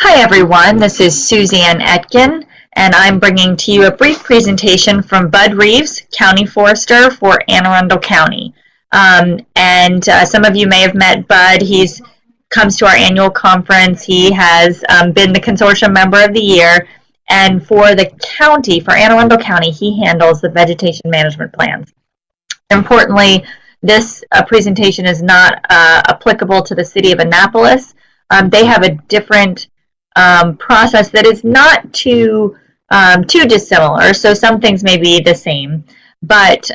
Hi everyone, this is Suzanne Etkin, and I'm bringing to you a brief presentation from Bud Reeves, County Forester for Anne Arundel County. Some of you may have met Bud. He's comes to our annual conference. He has been the consortium member of the year, and for the county, for Anne Arundel County, he handles the vegetation management plans. Importantly, this presentation is not applicable to the city of Annapolis. They have a different process that is not too dissimilar. So some things may be the same, but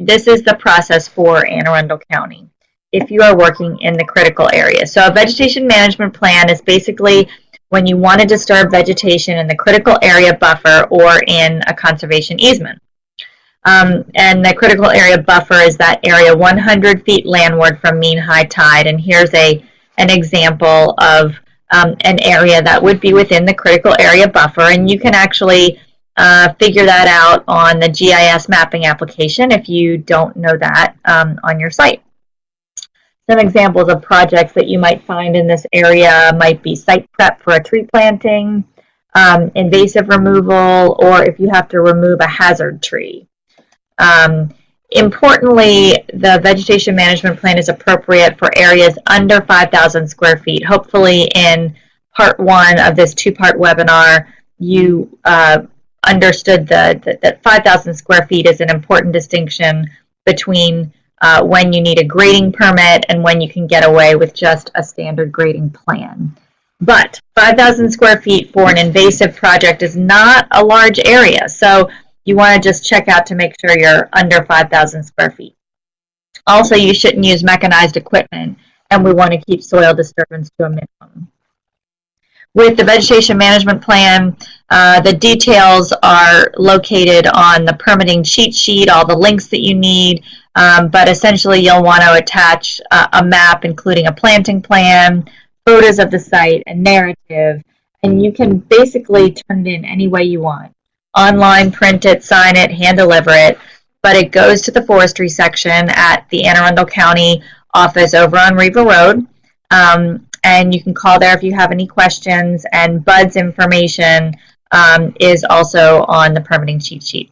this is the process for Anne Arundel County if you are working in the critical area. So a vegetation management plan is basically when you want to disturb vegetation in the critical area buffer or in a conservation easement. And the critical area buffer is that area 100 feet landward from mean high tide. And here's an example of an area that would be within the critical area buffer. And you can actually figure that out on the GIS mapping application if you don't know that on your site. Some examples of projects that you might find in this area might be site prep for a tree planting, invasive removal, or if you have to remove a hazard tree. Importantly, the vegetation management plan is appropriate for areas under 5,000 square feet. Hopefully in part one of this two-part webinar, you understood that 5,000 square feet is an important distinction between when you need a grading permit and when you can get away with just a standard grading plan. But 5,000 square feet for an invasive project is not a large area. So you want to just check out to make sure you're under 5,000 square feet. Also, you shouldn't use mechanized equipment, and we want to keep soil disturbance to a minimum. With the vegetation management plan, the details are located on the permitting cheat sheet, all the links that you need, but essentially you'll want to attach a map including a planting plan, photos of the site, a narrative, and you can basically turn it in any way you want. Online, print it, sign it, hand deliver it, but it goes to the forestry section at the Anne Arundel County office over on Riva Road, and you can call there if you have any questions, and Bud's information is also on the permitting cheat sheet.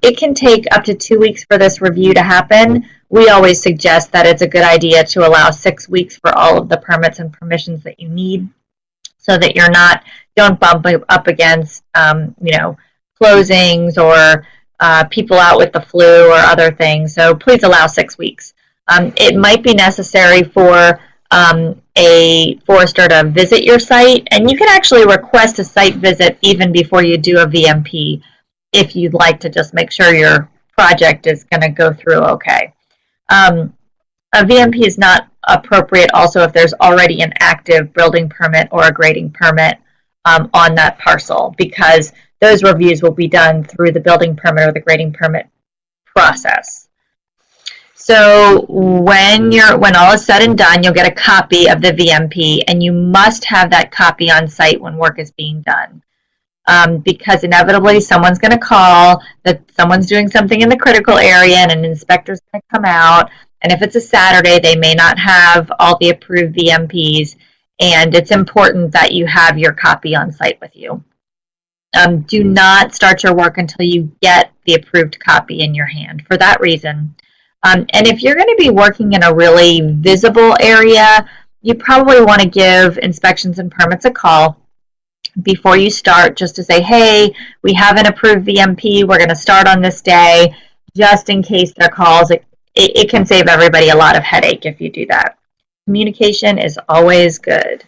It can take up to 2 weeks for this review to happen. We always suggest that it's a good idea to allow 6 weeks for all of the permits and permissions that you need, so that don't bump up against, closings or people out with the flu or other things. So please allow 6 weeks. It might be necessary for a forester to visit your site, and you can actually request a site visit even before you do a VMP if you'd like to just make sure your project is going to go through okay. A VMP is not appropriate also if there's already an active building permit or a grading permit on that parcel, because those reviews will be done through the building permit or the grading permit process. So when all is said and done, you'll get a copy of the VMP, and you must have that copy on site when work is being done. Because inevitably someone's going to call that someone's doing something in the critical area and an inspector's going to come out. And if it's a Saturday, they may not have all the approved VMPs, and it's important that you have your copy on site with you. Do not start your work until you get the approved copy in your hand for that reason. And if you're going to be working in a really visible area, you probably want to give inspections and permits a call before you start, just to say, hey, we have an approved VMP, we're going to start on this day, just in case there are calls. It can save everybody a lot of headache if you do that. Communication is always good.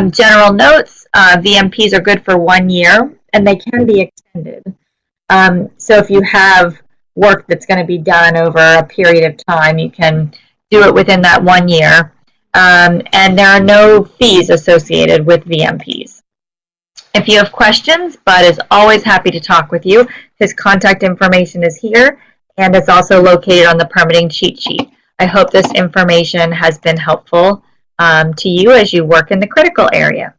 General notes, VMPs are good for 1 year, and they can be extended. So if you have work that's going to be done over a period of time, you can do it within that 1 year. And there are no fees associated with VMPs. If you have questions, Bud is always happy to talk with you. His contact information is here, and it's also located on the permitting cheat sheet. I hope this information has been helpful to you as you work in the critical area.